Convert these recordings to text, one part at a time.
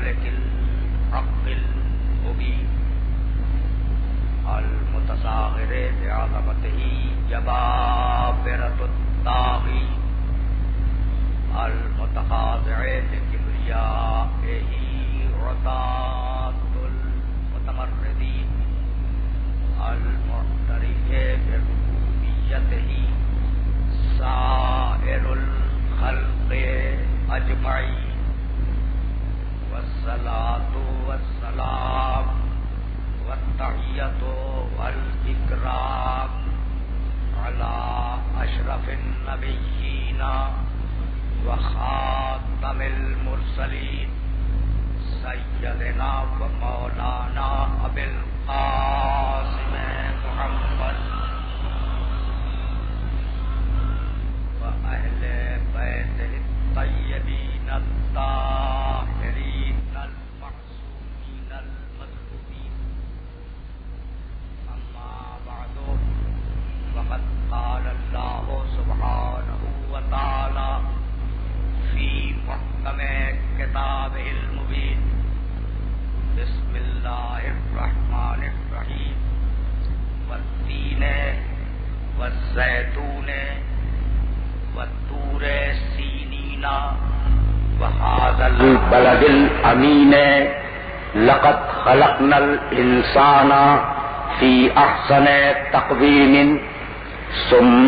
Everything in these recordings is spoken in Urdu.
الملك الحق المبين المتصاغر بعظمته جبابرة الطاغي المتخاضع لكبريائه عتاة المتمردين المعترف بربوبيته سائر الخلق أجمعين والصلاة والسلام والتحية والإكرام على أشرف النبيين وخاتم المرسلين سيدنا ومولانا أبي القاسم محمد وأهل بيته الطيبين الطاهرين المعصومين المظلومين. أما بعد فقد قال الله سبحانه وتعالى في محكم كتابه المبين بسم الله الرحمن الرحيم والتين والزيتون والطور سينين وهذا البلد الأمين لقد خلقنا الإنسان في أحسن تقويم ثم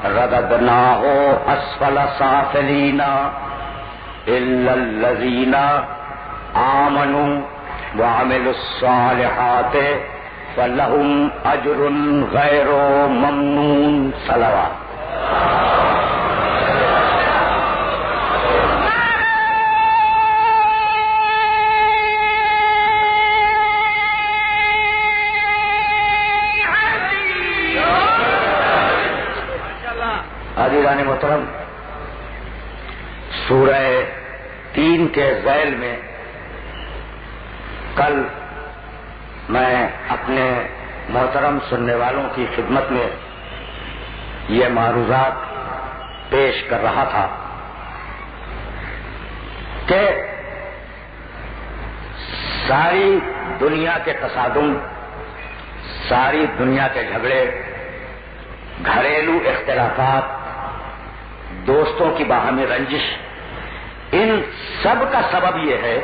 رددناه أسفل سافلين إلا الذين آمنوا وعملوا الصالحات فلهم أجر غير ممنون. صلوات. عزیزان محترم، سورہ تین کے ذیل میں کل میں اپنے محترم سننے والوں کی خدمت میں یہ معروضات پیش کر رہا تھا کہ ساری دنیا کے تصادم، ساری دنیا کے جھگڑے، گھریلو اختلافات، دوستوں کی باہمی رنجش، ان سب کا سبب یہ ہے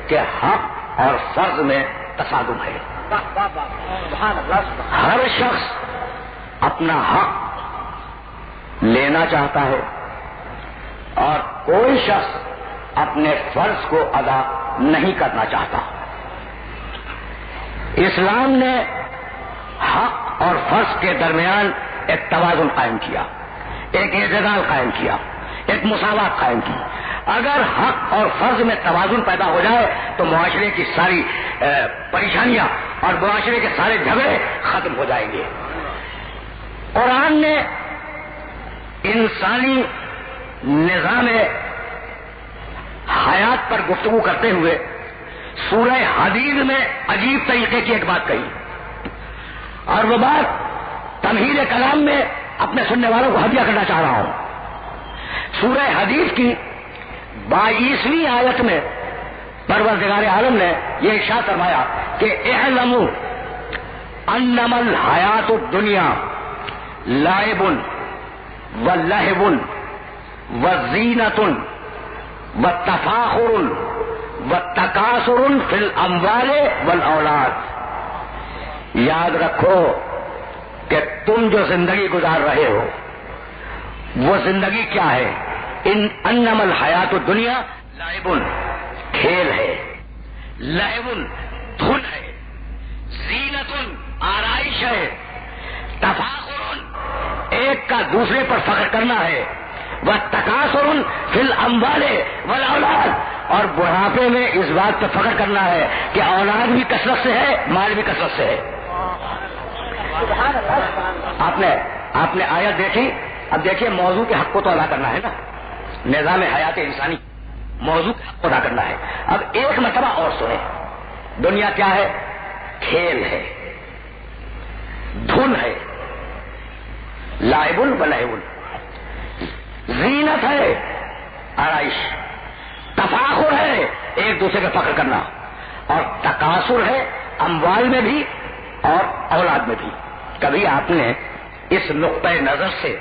کہ حق اور فرض میں تصادم ہے. ہر شخص اپنا حق لینا چاہتا ہے اور کوئی شخص اپنے فرض کو ادا نہیں کرنا چاہتا. اسلام نے حق اور فرض کے درمیان ایک توازن قائم کیا، ایک اعتدال قائم کیا، ایک مساوات قائم کی. اگر حق اور فرض میں توازن پیدا ہو جائے تو معاشرے کی ساری پریشانیاں اور معاشرے کے سارے جھگڑے ختم ہو جائیں گے. قرآن نے انسانی نظام حیات پر گفتگو کرتے ہوئے سورہ حدید میں عجیب طریقے کی ایک بات کہی، اور وہ بات تمہید کلام میں اپنے سننے والوں کو ہدیہ کرنا چاہ رہا ہوں. سورہ حدید کی 22ویں آیت میں پروردگار عالم نے یہ ارشاد فرمایا کہ اعلموا انما الحیات الدنیا لعب ولہو وزینۃ وتفاخر وتکاثر فی الاموال والاولاد. یاد رکھو کہ تم جو زندگی گزار رہے ہو وہ زندگی کیا ہے؟ انما الحیات الدنیا لعب، کھیل ہے، لہو دھن ہے، زینت آرائش ہے، تفاخر ایک کا دوسرے پر فخر کرنا ہے، وتکاثر فی الاموال والاولاد، اور بڑھاپے میں اس بات پر فخر کرنا ہے کہ اولاد بھی کثرت سے ہے، مال بھی کثرت سے ہے. آپ نے آیت دیکھی. اب دیکھیے موضوع کے حق کو تو ادا کرنا ہے نا، نظام حیات انسانی موضوع کے حق کو ادا کرنا ہے. اب ایک مرتبہ اور سنیں، دنیا کیا ہے؟ کھیل ہے، دھن ہے، لائب ولہو، زینت ہے، آرائش، تفاخر ہے، ایک دوسرے کا فخر کرنا، اور تکاثر ہے اموال میں بھی اور اولاد میں بھی۔ کبھی آپ نے اس نقطۂ نظر سے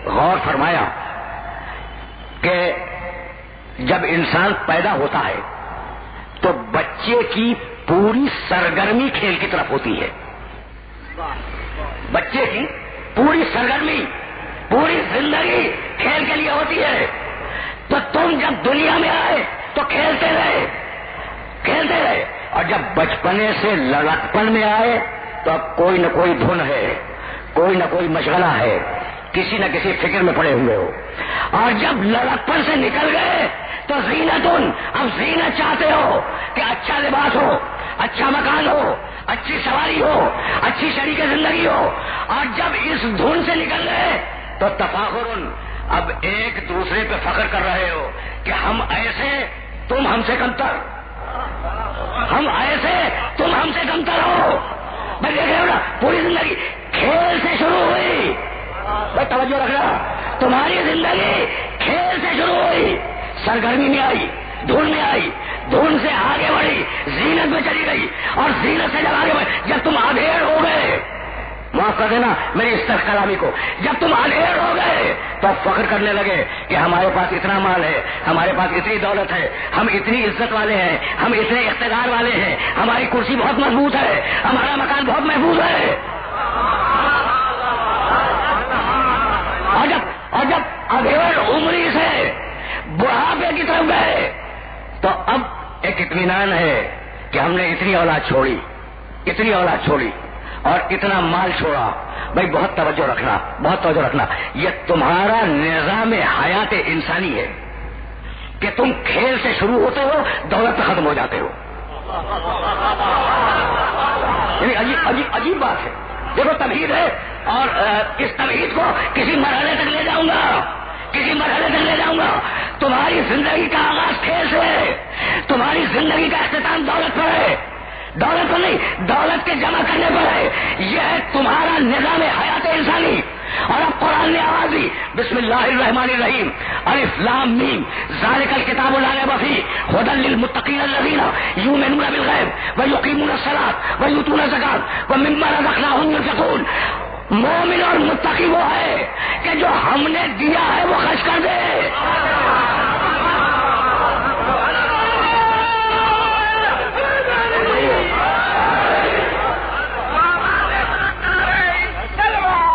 غور فرمایا کہ جب انسان پیدا ہوتا ہے تو بچے کی پوری سرگرمی کھیل کی طرف ہوتی ہے، بچے کی پوری سرگرمی، پوری زندگی کھیل کے لیے ہوتی ہے۔ تو تم جب دنیا میں آئے تو کھیلتے رہے، اور جب بچپنے سے لڑکپن میں آئے تو اب کوئی نہ کوئی دھن ہے، کوئی نہ کوئی مشغلہ ہے، کسی نہ کسی فکر میں پڑے ہوئے ہو۔ اور جب لڑکپن سے نکل گئے تو زینتن، اب زینت چاہتے ہو کہ اچھا لباس ہو، اچھا مکان ہو، اچھی سواری ہو، اچھی شریک زندگی ہو۔ اور جب اس دھن سے نکل گئے تو تفاخرن، اب ایک دوسرے پہ فخر کر رہے ہو کہ ہم ایسے، تم ہم سے کمتر، ہم ایسے، تم ہم سے کمتر ہو۔ میں دیکھ رہے ہو نا، پوری زندگی کھیل سے شروع ہوئی، بھائی توجہ رکھنا، تمہاری زندگی کھیل سے شروع ہوئی، سرگرمی میں آئی، دھن میں آئی، دھن سے آگے بڑھی، زینت میں چلی گئی، اور زینت سے جب آگے بڑھی، جب تم آدھیڑ ہو گئے، معاف کر دینا میری اس طرح کلامی کو، جب تم آدھیڑ ہو گئے تو فخر کرنے لگے کہ ہمارے پاس اتنا مال ہے، ہمارے پاس اتنی دولت ہے، ہم اتنی عزت والے ہیں، ہم اتنے اقتدار والے ہیں، ہماری کرسی بہت مضبوط ہے، ہمارا مکان بہت محفوظ ہے۔ اور جب ادھیڑ عمری سے بڑھاپے کی طرف گئے تو اب ایک اطمینان ہے کہ ہم نے اتنی اولاد چھوڑی، اتنی اولاد چھوڑی اور اتنا مال چھوڑا۔ بھائی بہت توجہ رکھنا، بہت توجہ رکھنا، یہ تمہارا نظام حیات انسانی ہے کہ تم کھیل سے شروع ہوتے ہو، دولت سے ختم ہو جاتے ہو۔ یعنی عجیب بات ہے۔ دیکھو تمہید ہے، اور اس تمہید کو کسی مرحلے تک لے جاؤں گا، کسی مرحلے تک لے جاؤں گا۔ تمہاری زندگی کا آغاز کھیل سے ہے، تمہاری زندگی کا اختتام دولت پر ہے، دولت پر نہیں، دولت کے جمع کرنے پر ہے۔ یہ ہے تمہارا نظام حیات انسانی۔ اور اب قرآن نے آواز دی، بسم اللہ الرحمن الرحیم، الف لام میم، ذالک الکتاب لا ریب فیہ ھدی للمتقین الذین یؤمنون بالغیب ویقیمون الصلاۃ ویؤتون الزکاۃ ومما رزقناہم ينفقون۔ مومن اور متقی وہ ہے کہ جو ہم نے دیا ہے وہ خرچ کر دے۔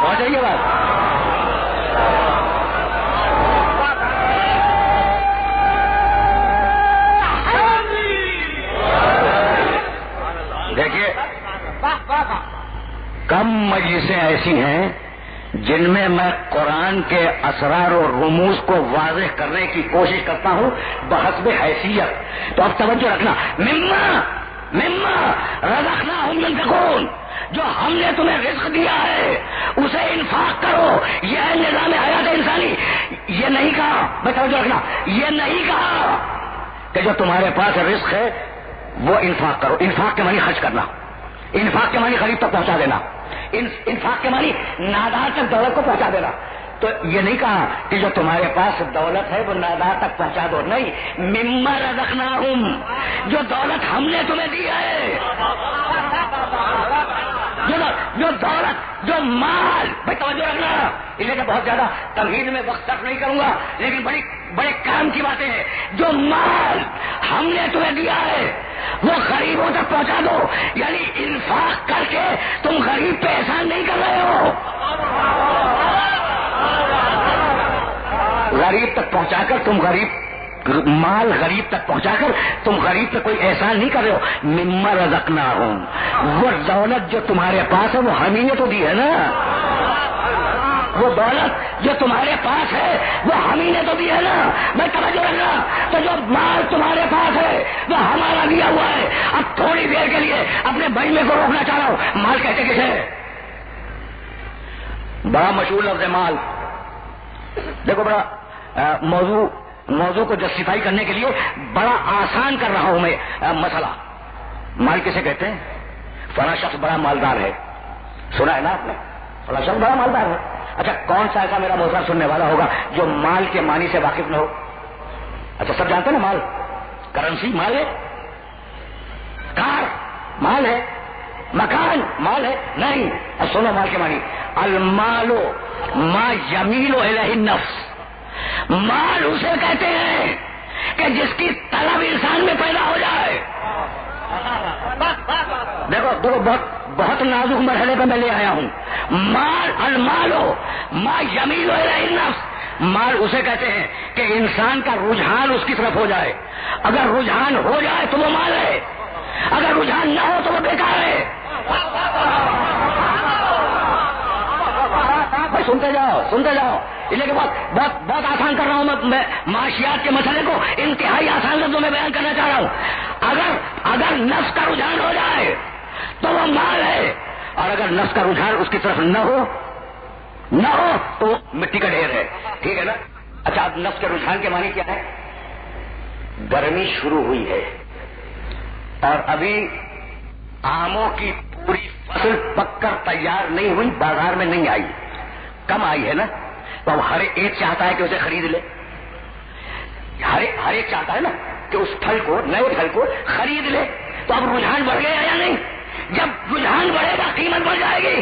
پہنچائیے بات۔ دیکھیے کم مجلسیں ایسی ہیں جن میں میں قرآن کے اسرار و رموز کو واضح کرنے کی کوشش کرتا ہوں بحسب حیثیت۔ تو اب توجہ رکھنا، مما رزقناہم ينفقون، جو ہم نے تمہیں رزق دیا ہے اسے انفاق کرو۔ یہ ہے نظام حیات انسانی۔ یہ نہیں کہا، بس توجہ رکھنا، یہ نہیں کہا کہ جو تمہارے پاس رزق ہے وہ انفاق کرو۔ انفاق کے معنی خرچ کرنا، انفاق کے معنی غریب تک پہنچا دینا، انفاق کے معنی نادار تک دولت کو پہنچا دینا۔ تو یہ نہیں کہا کہ جو تمہارے پاس دولت ہے وہ نادار تک پہنچا دو، نہیں، مما رزقناہم، جو دولت ہم نے تمہیں دی ہے، جو دولت، جو مال، بھائی توجہ رکھنا، اس لیے بہت زیادہ تمہید میں وقت صرف نہیں کروں گا، لیکن بڑے کام کی باتیں ہیں۔ جو مال ہم نے تمہیں دیا ہے وہ غریبوں تک پہنچا دو، یعنی انفاق کر کے تم غریب پہ احسان نہیں کر رہے ہو، غریب تک پہنچا کر تم مال غریب تک پہنچا کر تم غریب پہ کوئی احسان نہیں کر رہے ہو۔ مما رزقناہم، وہ دولت جو تمہارے پاس ہے وہ ہم ہی نے تو دی ہے نا، وہ دولت جو تمہارے پاس ہے وہ ہم ہی نے تو دی ہے نا۔ میں توجہ رکھنا، تو جو مال تمہارے پاس ہے وہ ہمارا دیا ہوا ہے۔ اب تھوڑی دیر کے لیے اپنے بھائی کو روکنا چاہ رہا ہوں، مال کہتے کسے؟ بڑا مشہور لفظ ہے مال۔ دیکھو بڑا موضوع کو جسٹیفائی کرنے کے لیے بڑا آسان کر رہا ہوں میں مسئلہ۔ مال کسے کہتے ہیں؟ فلاں شخص بڑا مالدار ہے، سنا ہے نا آپ نے، فلاں شخص بڑا مالدار ہے۔ اچھا کون سا ایسا میرا محترم سننے والا ہوگا جو مال کے معنی سے واقف نہ ہو؟ اچھا سب جانتے ہیں نا مال، کرنسی مال ہے؟ کار مال ہے؟ مکان مال ہے؟ نہیں. اب سنو مال کے معنی. المال ما یمیل الیہ النفس. مال اسے کہتے ہیں کہ جس کی طلب انسان میں پیدا ہو جائے. دیکھو بہت نازک مرحلے پہ میں لے آیا ہوں. مال المال ما یمیل الیہ النفس. مال اسے کہتے ہیں کہ انسان کا رجحان اس کی طرف ہو جائے. اگر رجحان ہو جائے تو وہ مال ہے, اگر رجحان نہ ہو تو وہ بیکار ہے. سنتے جاؤ. اس لیے کہ بہت آسان کر رہا ہوں میں معاشیات کے مسئلے کو انتہائی آسان لفظوں میں بیان کرنا چاہ رہا ہوں. اگر نفس کا رجحان ہو جائے تو وہ مال ہے, اور اگر نفس کا رجحان اس کی طرف نہ ہو تو مٹی کا ڈھیر ہے. ٹھیک ہے نا. اچھا, اب نفس کے رجحان کے معنی کیا ہے؟ گرمی شروع ہوئی ہے اور ابھی آموں کی پوری فصل پک کر تیار نہیں ہوئی, بازار میں نہیں آئی, کم آئی ہے نا. تو اب ہر ایک چاہتا ہے کہ اسے خرید لے. ہر ایک چاہتا ہے نا کہ اس پھل کو, نئے پھل کو خرید لے. تو اب رجحان بڑھ گیا یا نہیں؟ جب رجحان بڑھے گا قیمت بڑھ جائے گی.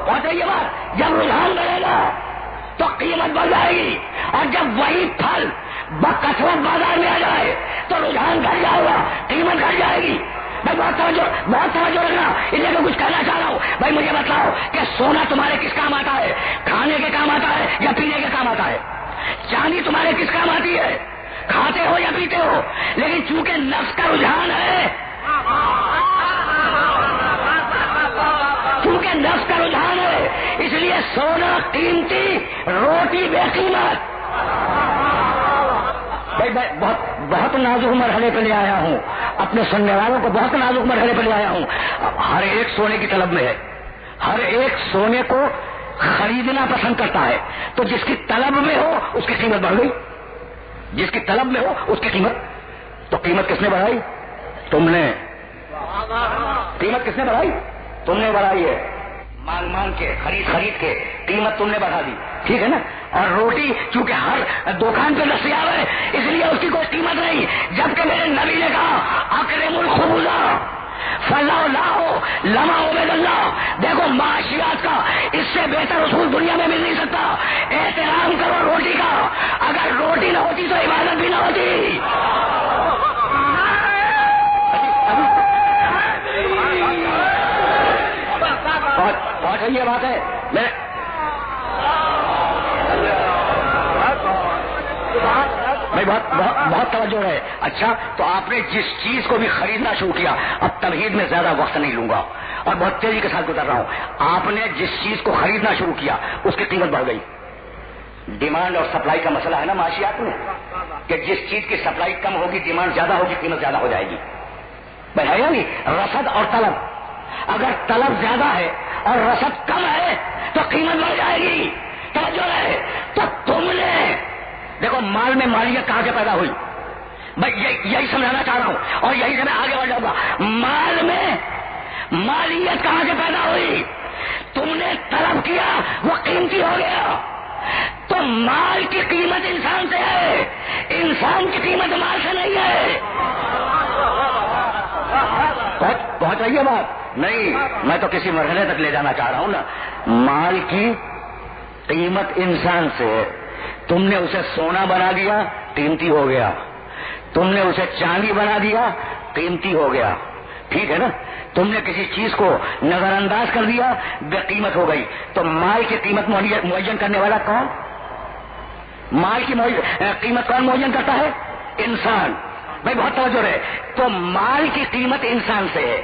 پہنچے یہ بات. جب رجحان بڑھے گا تو قیمت بڑھ جائے گی, اور جب وہی پھل بکثرت بازار میں آ جائے تو رجحان گھٹ جائے گا, قیمت گھٹ جائے گی. میں بہت توجہ رکھنا, اس لیے کچھ کہنا چاہ رہا ہوں. بھائی مجھے بتاؤ کہ سونا تمہارے کس کام آتا ہے؟ کھانے کے کام آتا ہے یا پینے کے کام آتا ہے؟ چاندی تمہارے کس کام آتی ہے؟ کھاتے ہو یا پیتے ہو؟ لیکن چونکہ نفس کا رجحان ہے, چونکہ نفس کا رجحان ہے, اس لیے سونا قیمتی, روٹی بے قیمت. بھائی بہت نازک مرحلے پہ لے آیا ہوں, اپنے سننے والوں کو بہت نازک مرحلے پہ لے آیا ہوں. ہر ایک سونے کی طلب میں ہے, ہر ایک سونے کو خریدنا پسند کرتا ہے. تو جس کی طلب میں ہو اس کی قیمت بڑھ گئی, جس کی طلب میں ہو اس کی قیمت. تو قیمت کس نے بڑھائی؟ تم نے. قیمت کس نے بڑھائی؟ تم نے بڑھائی ہے. مانگ کے, خرید کے قیمت تم نے بڑھا دی. ٹھیک ہے نا. اور روٹی چونکہ ہر دکان پہ دستیاب ہے اس لیے اس کی کوئی قیمت نہیں. جبکہ میرے نبی نے کہا اکرم الخبز فلولا لما عبید اللہ. دیکھو معاشیات کا اس سے بہتر اصول دنیا میں مل نہیں سکتا. احترام کرو روٹی کا, اگر روٹی نہ ہوتی تو عبادت بھی نہ ہوتی. بہت صحیح بات ہے. بھائی بہت توجہ ہے. اچھا, تو آپ نے جس چیز کو بھی خریدنا شروع کیا, اب تمہید میں زیادہ وقت نہیں لوں گا اور بہت تیزی کے ساتھ گزر رہا ہوں. آپ نے جس چیز کو خریدنا شروع کیا اس کی قیمت بڑھ گئی. ڈیمانڈ اور سپلائی کا مسئلہ ہے نا معاشیات میں, کہ جس چیز کی سپلائی کم ہوگی ڈیمانڈ زیادہ ہوگی, قیمت زیادہ ہو جائے گی. بھائی ہے یا نہیں؟ رسد اور طلب, اگر طلب زیادہ ہے اور رسد کم ہے تو قیمت بڑھ جائے گی. توجہ ہے. تو تم نے دیکھو مال میں مالیت کہاں سے پیدا ہوئی؟ بھائی یہی سمجھانا چاہ رہا ہوں اور یہی سے میں آگے بڑھ جاؤں گا. مال میں مالیت کہاں سے پیدا ہوئی؟ تم نے طلب کیا, وہ قیمتی ہو گیا. تو مال کی قیمت انسان سے ہے, انسان کی قیمت مال سے نہیں ہے. پہنچ رہی ہے بات؟ نہیں, میں تو کسی مرحلے تک لے جانا چاہ رہا ہوں نا. مال کی قیمت انسان سے ہے. تم نے اسے سونا بنا دیا, قیمتی ہو گیا. تم نے اسے چاندی بنا دیا, قیمتی ہو گیا. ٹھیک ہے نا. تم نے کسی چیز کو نظر انداز کر دیا, بے قیمت ہو گئی. تو مال کی قیمت معین کرنے والا کون؟ مال کی قیمت کون معین کرتا ہے؟ انسان. بھائی بہت توجہ ہے. تو مال کی قیمت انسان سے ہے,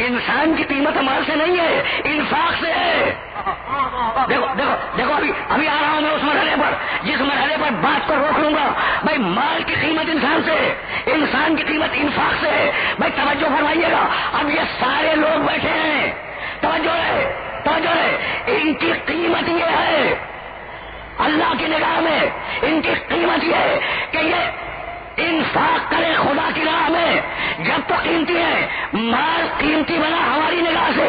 انسان کی قیمت مال سے نہیں ہے, انفاق سے ہے. دیکھو ابھی آ رہا ہوں میں اس مرحلے پر, جس مرحلے پر بات کو روک لوں گا. بھائی مال کی قیمت انسان سے, انسان کی قیمت انفاق سے ہے. بھائی توجہ فرمائیے گا. اب یہ سارے لوگ بیٹھے ہیں, توجہ ہے. ان کی قیمت یہ ہے اللہ کی نگاہ میں, ان کی قیمت یہ ہے کہ یہ انفاق کرے خدا کی راہ میں. جب تو قیمتی ہے, مال قیمتی بنا ہماری نگاہ سے,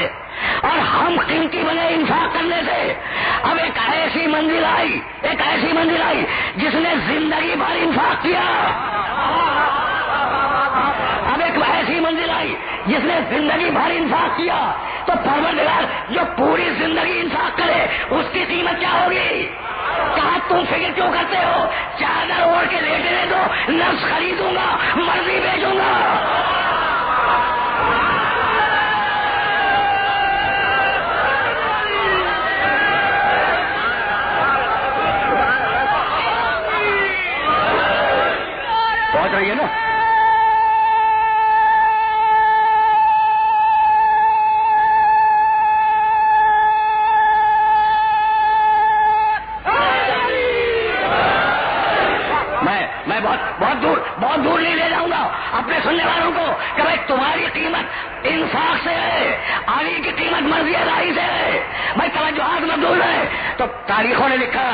اور ہم قیمتی بنے انفاق کرنے سے. اب ایک ایسی منزل آئی جس نے زندگی بھر انفاق کیا. اب ایک ایسی منزل آئی جس نے زندگی بھر انفاق کیا تو پروردگار جو پوری زندگی انفاق کرے اس کی قیمت کیا ہوگی؟ کہا تم فکر کیوں کرتے ہو؟ چادر اوڑھ کے لیٹنے دو، نفس خریدوں گا، مرضی بیچوں گا. پہنچ رہی ہے نا؟ بہت دور نہیں لے جاؤں گا اپنے سننے والوں کو کہ بھائی تمہاری قیمت انفاق سے ہے، علی کی قیمت مرضی الہی سے ہے. بھائی توجہات مبذول ہے. تو تاریخوں نے لکھا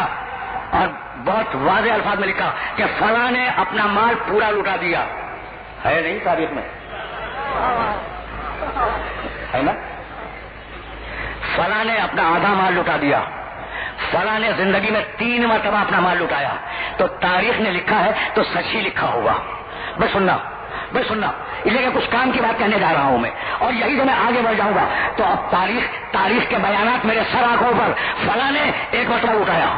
اور بہت واضح الفاظ میں لکھا کہ فلاں نے اپنا مال پورا لٹا دیا. ہے نہیں تاریخ میں؟ ہے نا؟ فلاں نے اپنا آدھا مال لٹا دیا، فلاں نے زندگی میں 3 مرتبہ اپنا مال لٹایا. تو تاریخ نے لکھا ہے تو سچ ہی لکھا ہوگا. بھائی سننا اس لیے کہ کچھ کام کی بات کہنے جا رہا ہوں میں، اور یہی سے میں آگے بڑھ جاؤں گا. تو اب تاریخ کے بیانات میرے سر آنکھوں پر. فلاں نے 1 مرتبہ لٹایا،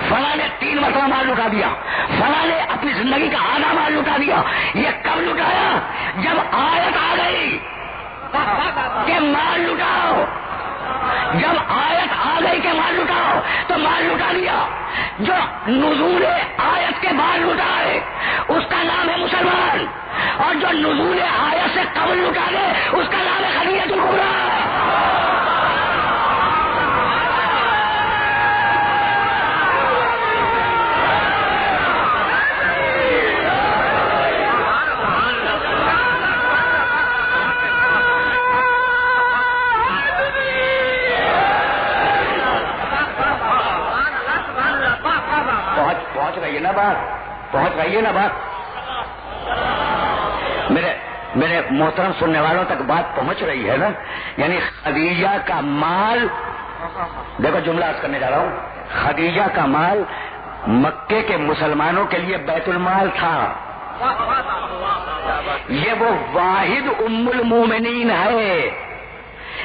فلاں نے 3 مرتبہ مال لٹا دیا، فلاں نے اپنی زندگی کا آدھا مال لٹا دیا. یہ کب لٹایا؟ جب آیت آ گئی کہ مال لٹاؤ. جب آیت آ گئی کہ مال لٹاؤ تو مال لٹا لیا. جو نزول آیت کے بعد لٹائے اس کا نام ہے مسلمان، اور جو نزول آیت سے قبل لٹا دے اس کا نام ہے خدیجہ الکبریٰ. پہنچ رہی ہے نا بات؟ میرے محترم سننے والوں تک بات پہنچ رہی ہے نا؟ یعنی خدیجہ کا مال، دیکھو جملہ عرض کرنے جا رہا ہوں، خدیجہ کا مال مکے کے مسلمانوں کے لیے بیت المال تھا. یہ وہ واحد ام المومنین ہے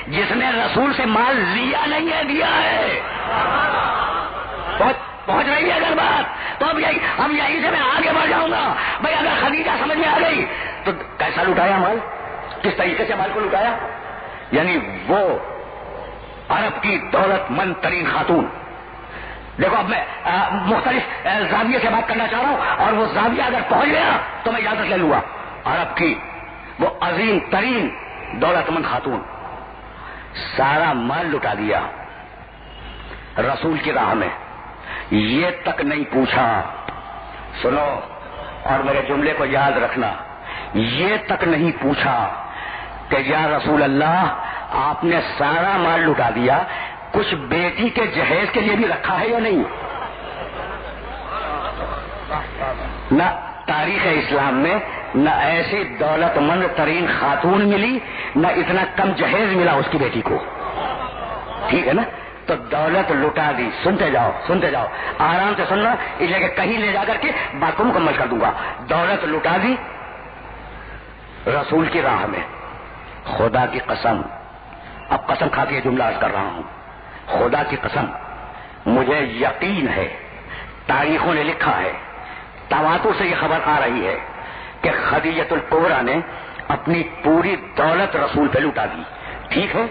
جس نے رسول سے مال لیا نہیں ہے، دیا ہے. پہنچ رہی ہے اگر بات؟ تو اب یہیں سے میں آگے بڑھ جاؤں گا. بھائی اگر خدیجہ سمجھ میں آ گئی تو کیسا لٹایا مال، کس طریقے سے مال کو لٹایا؟ یعنی وہ عرب کی دولت مند ترین خاتون. دیکھو اب میں مختلف زاویے سے بات کرنا چاہ رہا ہوں، اور وہ زاویہ اگر پہنچ گیا تو میں اجازت لے لوں گا. عرب کی وہ عظیم ترین دولت مند خاتون، سارا مال لٹا دیا رسول کی راہ میں. یہ تک نہیں پوچھا، سنو اور میرے جملے کو یاد رکھنا، یہ تک نہیں پوچھا کہ یا رسول اللہ آپ نے سارا مال لٹا دیا، کچھ بیٹی کے جہیز کے لیے بھی رکھا ہے یا نہیں؟ نہ تاریخ اسلام میں نہ ایسی دولت مند ترین خاتون ملی، نہ اتنا کم جہیز ملا اس کی بیٹی کو. ٹھیک ہے نا؟ تو دولت لٹا دی. سنتے جاؤ آرام سے سننا، اس لیے کہ کہیں لے جا کر کے بات کو مکمل کر دوں گا. دولت لٹا دی رسول کی راہ میں. خدا کی قسم، اب قسم کھا کے جملہ عرض کر رہا ہوں، خدا کی قسم مجھے یقین ہے، تاریخوں نے لکھا ہے، تواتر سے یہ خبر آ رہی ہے کہ خدیجہ الکبریٰ نے اپنی پوری دولت رسول پہ لٹا دی. ٹھیک ہے؟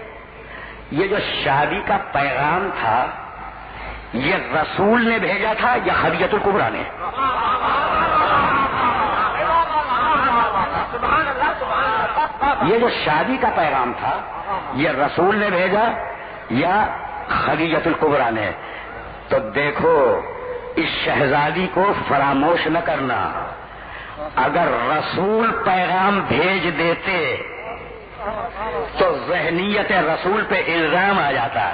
یہ جو شادی کا پیغام تھا یہ رسول نے بھیجا تھا یا خدیجہ الکبریٰ نے؟ یہ جو شادی کا پیغام تھا یہ رسول نے بھیجا یا خدیجہ الکبریٰ نے؟ تو دیکھو اس شہزادی کو فراموش نہ کرنا. اگر رسول پیغام بھیج دیتے تو ذہنیت رسول پہ الزام آ جاتا.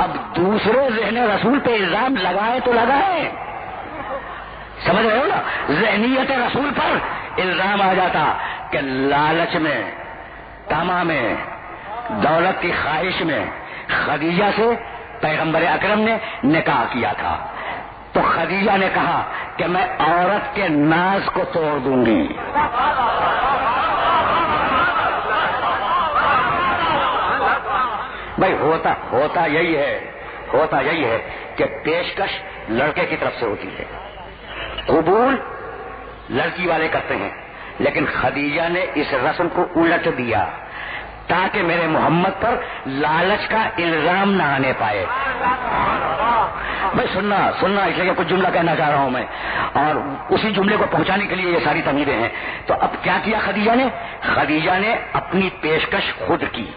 اب دوسرے ذہن رسول پہ الزام لگائے تو لگائے، سمجھ رہے ہو نا؟ ذہنیت رسول پر الزام آ جاتا کہ لالچ میں، تما میں، دولت کی خواہش میں خدیجہ سے پیغمبر اکرم نے نکاح کیا تھا، تو خدیجہ نے کہا کہ میں عورت کے ناز کو توڑ دوں گی. بھائی ہوتا یہی ہے کہ پیشکش لڑکے کی طرف سے ہوتی ہے، قبول لڑکی والے کرتے ہیں، لیکن خدیجہ نے اس رسم کو الٹ دیا تاکہ میرے محمد پر لالچ کا الزام نہ آنے پائے. بھائی سننا اس لیے کچھ جملہ کہنا چاہ رہا ہوں میں، اور اسی جملے کو پہنچانے کے لیے یہ ساری تمہیدیں ہیں. تو اب کیا کیا خدیجہ نے اپنی پیشکش خود کی،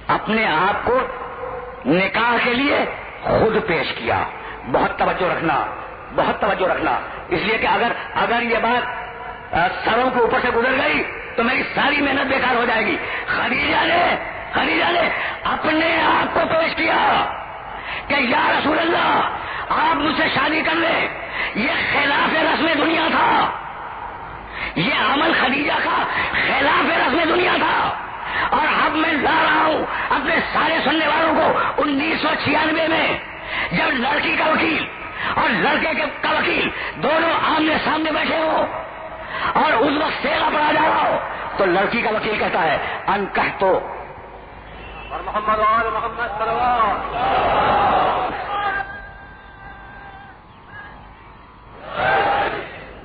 اپنے آپ کو نکاح کے لیے خود پیش کیا. بہت توجہ رکھنا اس لیے کہ اگر یہ بات سروں کے اوپر سے گزر گئی تو میری ساری محنت بیکار ہو جائے گی. خدیجہ نے اپنے آپ کو پیش کیا کہ یا رسول اللہ آپ مجھ سے شادی کر لیں. یہ خلاف رسم دنیا تھا، یہ عمل خدیجہ کا خلاف رسم دنیا تھا. اور اب میں لا رہا ہوں اپنے سارے سننے والوں کو 1996 میں جب لڑکی کا وکیل اور لڑکے کا وکیل دونوں آمنے سامنے بیٹھے ہو اور اس وقت سیرا پڑا جا رہا ہو تو لڑکی کا وکیل کہتا ہے ان کہتو اور محمد صلوات.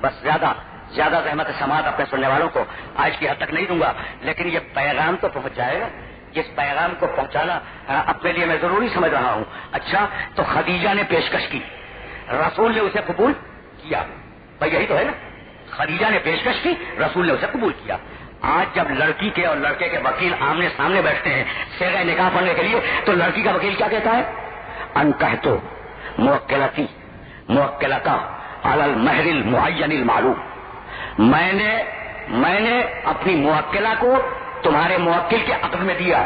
بس زیادہ زحمت سماعت اپنے سننے والوں کو آج کی حد تک نہیں دوں گا، لیکن یہ پیغام تو پہنچ جائے گا. جس پیغام کو پہنچانا اپنے لیے میں ضروری سمجھ رہا ہوں. اچھا، تو خدیجہ نے پیشکش کی، رسول نے اسے قبول کیا. بھائی یہی تو ہے نا، خدیجہ نے پیشکش کی، رسول نے اسے قبول کیا. آج جب لڑکی کے اور لڑکے کے وکیل آمنے سامنے بیٹھتے ہیں صیغہ نکاح پڑھنے کے لیے، تو لڑکی کا وکیل کیا کہتا ہے؟ ان کہتو موکلتا علی المہر المعین المعلوم. میں نے اپنی موکلہ کو تمہارے موکل کے عقد میں دیا.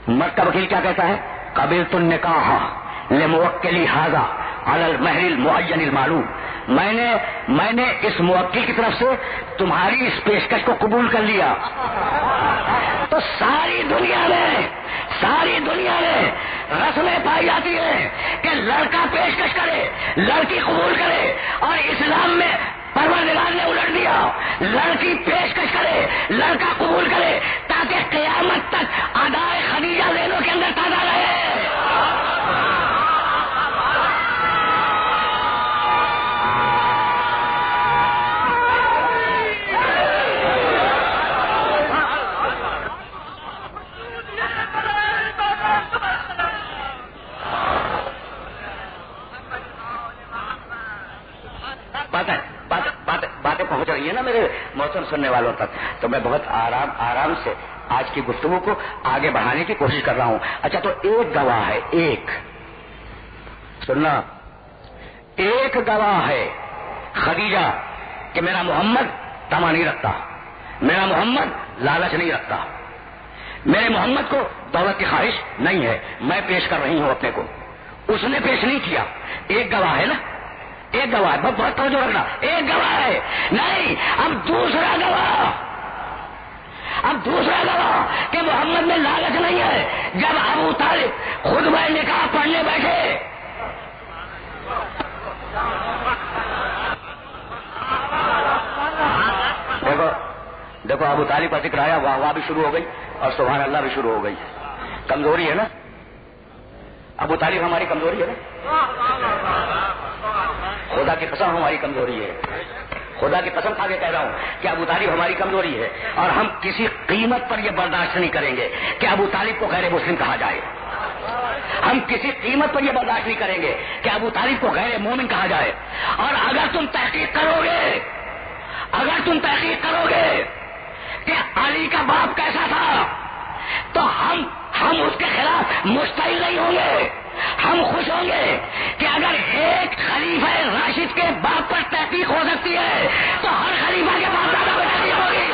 مرد کا وکیل کیا کہتا ہے؟ قبلت النکاح لموکلی ھذا علی المہر المعین المعلوم. میں نے اس موکل کی طرف سے تمہاری اس پیشکش کو قبول کر لیا. تو ساری دنیا میں رسمیں پائی جاتی ہیں کہ لڑکا پیشکش کرے، لڑکی قبول کرے، اور اسلام میں پروردگار نے الٹ دیا، لڑکی پیشکش کرے، لڑکا قبول کرے، تاکہ قیامت تک ادائے خدیجہ ذہنوں کے اندر تازہ رہے. باتیں پہنچ رہی ہیں نا میرے محترم سننے والوں تک، تو میں بہت آرام سے آج کی گفتگو کو آگے بڑھانے کی کوشش کر رہا ہوں. اچھا، تو ایک گواہ ہے، ایک گواہ ہے خدیجہ کہ میرا محمد طمع نہیں رکھتا، میرا محمد لالچ نہیں رکھتا، میرے محمد کو دولت کی خواہش نہیں ہے. میں پیش کر رہی ہوں اپنے کو، اس نے پیش نہیں کیا. ایک گواہ ہے نا، ایک گواہ ہے. بہت توجہ رکھنا، ایک گواہ ہے نہیں. اب دوسرا گواہ کہ محمد میں لالچ نہیں ہے. جب ابو طالب خطبہ نکاح پڑھنے بیٹھے، دیکھو ابو طالب کا ذکر آیا، واہ بھی شروع ہو گئی اور سبحان اللہ بھی شروع ہو گئی. کمزوری ہے نا، ابو طالب ہماری کمزوری ہے نا، خدا کی قسم ہماری کمزوری ہے. خدا کی قسم کھا کے کہہ رہا ہوں کہ ابو طالب ہماری کمزوری ہے، اور ہم کسی قیمت پر یہ برداشت نہیں کریں گے کہ ابو طالب کو غیر مسلم کہا جائے. ہم کسی قیمت پر یہ برداشت نہیں کریں گے کہ ابو طالب کو غیر مومن کہا جائے. اور اگر تم تحقیق کرو گے کہ علی کا باپ کیسا تھا، تو ہم اس کے خلاف مستعد نہیں ہوں گے. ہم خوش ہوں گے کہ اگر ایک خلیفہ راشد کے باپ پر تحقیق ہو سکتی ہے تو ہر خلیفہ کے باپ دادا پر تحقیق ہوگی.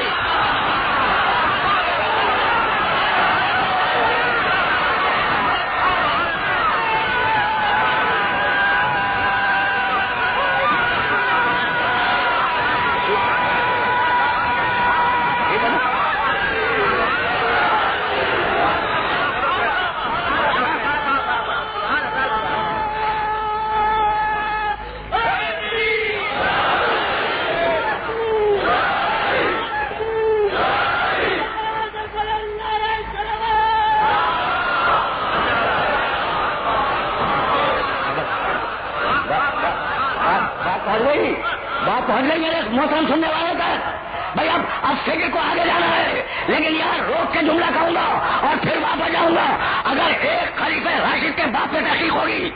بات پہنچ گئی میرے محترم سننے والے تک. بھائی اب فکر کو آگے جانا ہے، لیکن یہاں روک کے جملہ کہوں گا اور پھر واپس جاؤں گا. اگر ایک خلیفہ راشد کے باپ پہ تحقیق ہوگی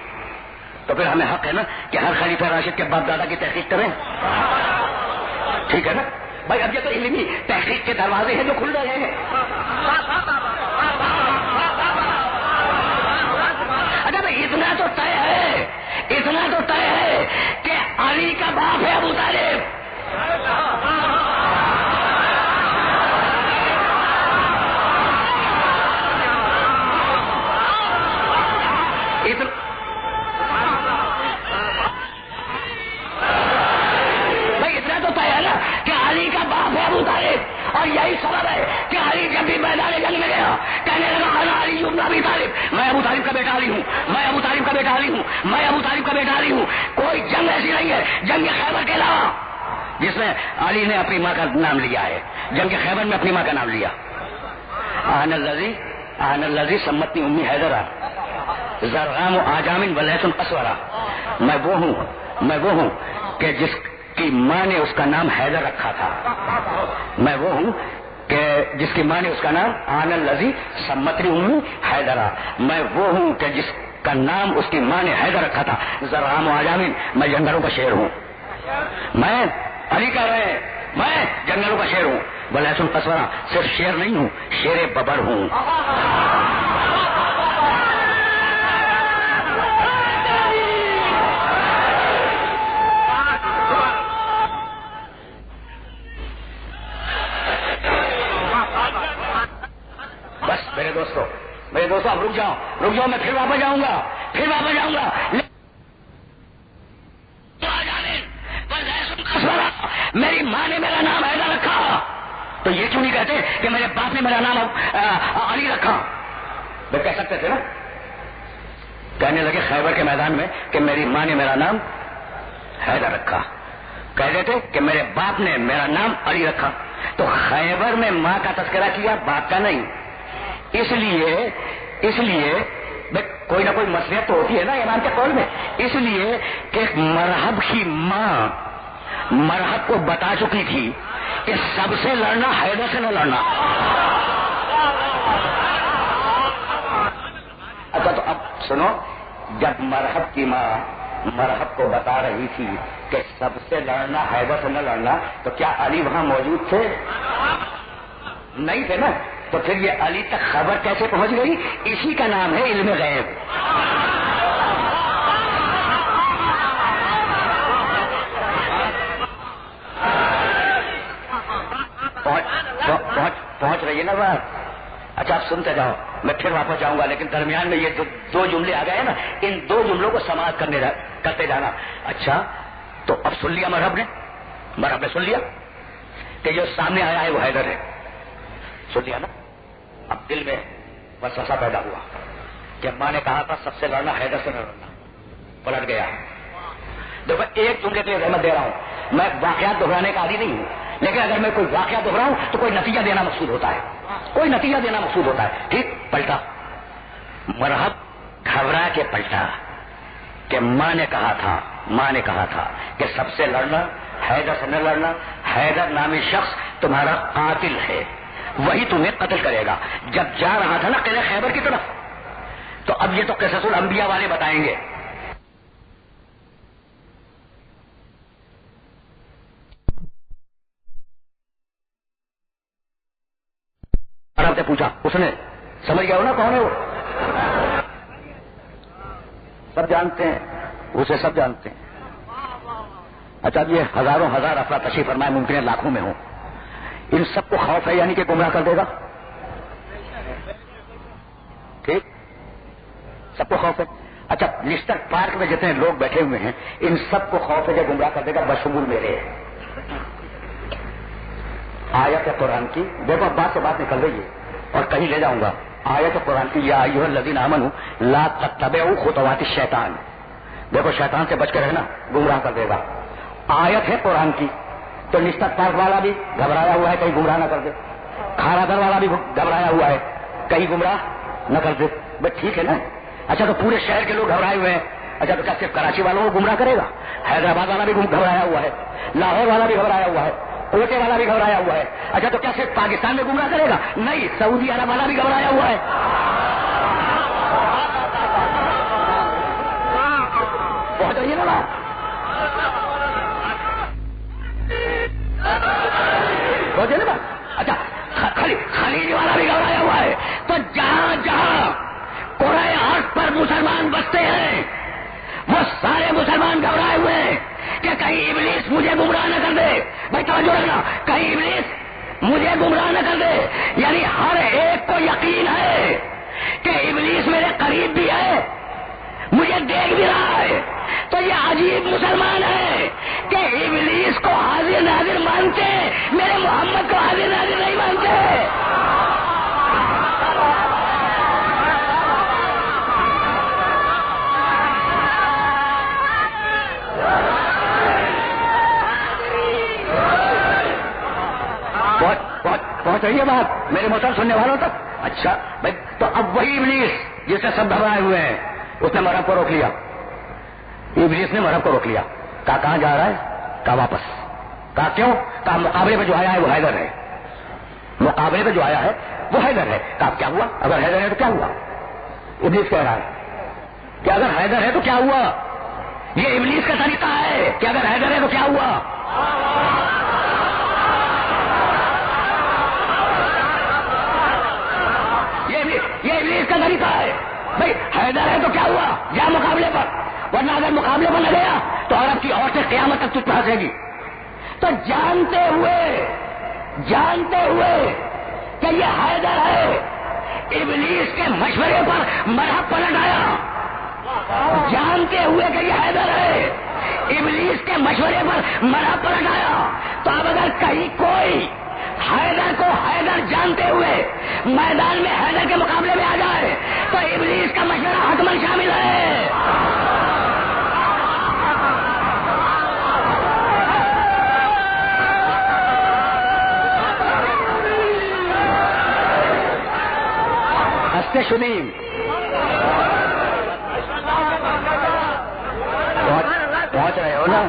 تو پھر ہمیں حق ہے نا کہ ہر خلیفہ راشد کے باپ دادا کی تحقیق کریں. ٹھیک ہے نا بھائی؟ اب یہ تو علمی تحقیق کے دروازے ہیں جو کھل رہے ہیں. اچھا بھائی اتنا تو طے ہے کہ علی کا باپ ہے ابو طالب. بھائی اتنا تو طے ہے نا کہ علی کا باپ ہے ابو طالب، اور یہی سبب ہے کہ علی جب بھی میدان جنگ میں گیا کہنے لگا انا علی ابن ابی طالب، میں ابو طالب کا بیٹا علی ہوں، میں ابو طالب کا بیٹا علی ہوں، میں ابو طالب کا بیٹا علی ہوں. کوئی جنگ ایسی نہیں ہے جنگ خیبر کے علاوہ جس میں علی نے اپنی ماں کا نام لیا ہے. جنگ خیبر میں اپنی ماں کا نام لیا. آن الذی سمتنی امی حیدرہ زرغام آجامن ولیت القصورہ. میں وہ ہوں کہ جس کی ماں نے اس کا نام حیدر رکھا تھا. میں وہ ہوں کہ جس کی ماں نے اس کا نام آن الذی سمتنی امی حیدرہ. میں وہ ہوں کہ جس کا نام اس کی ماں نے حیدر رکھا تھا. زرغام آجامن، میں جنگلوں کا شیر ہوں. میں علی کہہ رہے ہیں میں جنگلوں کا شیر ہوں. ولیت القصورہ، صرف شیر نہیں ہوں، شیر ببر ہوں. بس میرے دوستوں اب رک جاؤ، میں پھر واپس جاؤں گا. میری ماں نے میرا نام حیدر رکھا تو یہ کیوں نہیں کہتے کہ میرے باپ نے میرا نام علی رکھا؟ وہ کہہ سکتے تھے نا. کہنے لگے خیبر کے میدان میں کہ میری ماں نے میرا نام حیدر رکھا. کہہ دیتے کہ میرے باپ نے میرا نام علی رکھا. تو خیبر میں ماں کا تذکرہ کیا، باپ کا نہیں. اس لیے کوئی نہ کوئی مصلحت تو ہوتی ہے نا امام کے قول میں. اس لیے کہ مرحب کی ماں مرحب کو بتا چکی تھی کہ سب سے لڑنا حیدر سے نہ لڑنا. اچھا تو اب سنو، جب مرحب کی ماں مرحب کو بتا رہی تھی کہ سب سے لڑنا حیدر سے نہ لڑنا، تو کیا علی وہاں موجود تھے؟ نہیں تھے نا. تو پھر یہ علی تک خبر کیسے پہنچ گئی؟ اسی کا نام ہے علم غیب. پہنچ رہی ہے نا بات. اچھا آپ سنتے جاؤ، میں پھر واپس جاؤں گا، لیکن درمیان میں یہ دو جملے آ گئے ہیں نا، ان دو جملوں کو سماعت کرتے جانا. اچھا تو اب سن لیا مرحب نے سن لیا کہ جو سامنے آیا ہے وہ حیدر ہے. سن لیا نا. اب دل میں وسوسہ پیدا ہوا کہ ماں نے کہا تھا سب سے لڑنا حیدر سے نہ لڑنا. پلٹ گیا. دیکھو ایک جملے کے لیے رحمت دے رہا ہوں، میں واقعات دہرانے کا عادی نہیں ہوں، لیکن اگر میں کوئی واقعہ دہراؤں تو کوئی نتیجہ دینا مقصود ہوتا ہے. ٹھیک. پلٹا. مرحب گھبرا کے پلٹا کہ ماں نے کہا تھا کہ سب سے لڑنا حیدر سے نہ لڑنا. حیدر نامی شخص تمہارا قاتل ہے، وہی تمہیں قتل کرے گا. جب جا رہا تھا نا قلعہ خیبر کی طرف، تو اب یہ تو قصص الانبیاء والے بتائیں گے. عرب سے پوچھا، اس نے سمجھ گیا ہو نا کون ہے وہ. سب جانتے ہیں اسے، سب جانتے ہیں. اچھا اب یہ ہزاروں ہزار افراد تشریف فرمائے، ممکن ہے لاکھوں میں ہوں. ان سب کو خوف ہے یعنی کہ گمراہ کر دے گا. ٹھیک، سب کو خوف ہے. اچھا لسٹر پارک میں جتنے لوگ بیٹھے ہوئے ہیں ان سب کو خوف ہے کہ گمراہ کر دے گا، بشمول میرے. آیت قرآن کی دیکھو، اب بات سے بات نکل رہی ہے اور کہیں لے جاؤں گا. آیت قرآن کی یا ایھا الذین آمنوا لا تتبعوا خطوات الشیطان. دیکھو شیطان سے بچ کے رہنا، گمراہ کر دے گا. آیت ہے قرآن کی. تو نسبت پارک والا بھی گھبرایا ہوا ہے کہیں گمراہ نہ کر دے، کھارا گھر والا بھی گھبرایا ہوا ہے کہیں گمراہ نہ کر دے. بس ٹھیک ہے نا. اچھا تو پورے شہر کے لوگ گھبرائے ہوئے ہیں اچھا تو کیا صرف کراچی والوں کو گمراہ کرے گا؟ حیدرآباد والا بھی گھبرایا ہوا ہے، لاہور والا بھی گھبرایا ہوا ہے، کوٹے والا بھی گھبرایا ہوا ہے. اچھا تو کیا صرف پاکستان میں گمراہ کرے گا؟ نہیں، سعودی عرب والا بھی گھبرایا ہوا ہے. پہنچ رہی ہے نا بات؟ پہنچے نا بات؟ اچھا خلیج والا بھی گھبرایا ہوا ہے. تو جہاں جہاں قرآن حق پر مسلمان بستے ہیں وہ سارے مسلمان گھبرائے ہوئے ہیں کہ کہیں ابلیس مجھے گمراہ نہ کر دے. بھائی توجہ رکھنا، کہیں ابلیس مجھے گمراہ نہ کر دے. یعنی ہر ایک کو یقین ہے کہ ابلیس میرے قریب بھی ہے، مجھے دیکھ بھی رہا ہے. تو یہ عجیب مسلمان ہے کہ ابلیس کو حاضر ناظر مانتے، میرے محمد کو حاضر ناظر نہیں مانتے. پہنچ رہی ہے بات میرے محترم سننے والوں تک؟ اچھا بھائی، تو اب وہی ابلیس جس سے سب گھبرائے ہوئے ہیں اس نے مرحب کو روک لیا. ابلیس نے مرحب کو روک لیا. کہاں جا رہا ہے؟ کہا واپس. کہا کیوں؟ کہا مقابلے پہ جو آیا ہے وہ حیدر ہے. مقابلے پہ جو آیا ہے وہ حیدر ہے. کہا کیا ہوا؟ اگر حیدر ہے تو کیا ہوا؟ ابلیس کہہ رہا ہے کہ اگر حیدر ہے تو کیا ہوا. یہ ابلیس کا طریقہ ہے کہ اگر حیدر ہے تو کیا ہوا. یہ ابلیس کا طریقہ ہے. بھائی حیدر ہے تو کیا ہوا، جا مقابلے پر، ورنہ اگر مقابلے پر نہ گیا تو عرب کی عورتیں قیامت تک تجھ پہ ہنسے گی. تو جانتے ہوئے کہ یہ حیدر ہے، ابلیس کے مشورے پر مرحب پلٹ آیا. جانتے ہوئے کہ یہ حیدر ہے، ابلیس کے مشورے پر مرحب پلٹ آیا. تو اب اگر کہیں کوئی حیدر کو حیدر جانتے ہوئے میدان میں حیدر کے مقابلے میں آ جائے تو ابلیس کا مشورہ حتمن شامل ہے. ہنستے شنیم پہنچ رہے ہو نا؟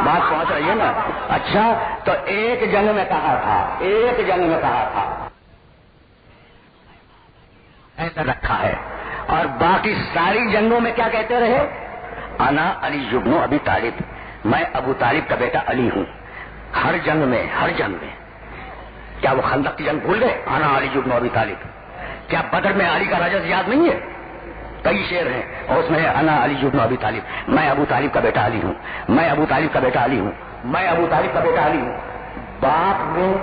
بات پہنچ رہی ہے نا؟ اچھا تو ایک جنگ میں کہا تھا ایسا رکھا ہے، اور باقی ساری جنگوں میں کیا کہتے رہے؟ انا علی ابن ابی طالب، میں ابو طالب کا بیٹا علی ہوں. ہر جنگ میں کیا وہ خندق کی جنگ بھول گئے؟ انا علی ابن ابی طالب. کیا بدر میں علی کا رجز یاد نہیں ہے؟ کئی شعر ہیں اور اس میں ہے انا علی ابن ابی طالب، میں ابو طالب کا بیٹا علی ہوں، میں ابو طالب کا بیٹا علی ہوں، میں ابو طالب کا بیٹا علی ہوں. باپ میں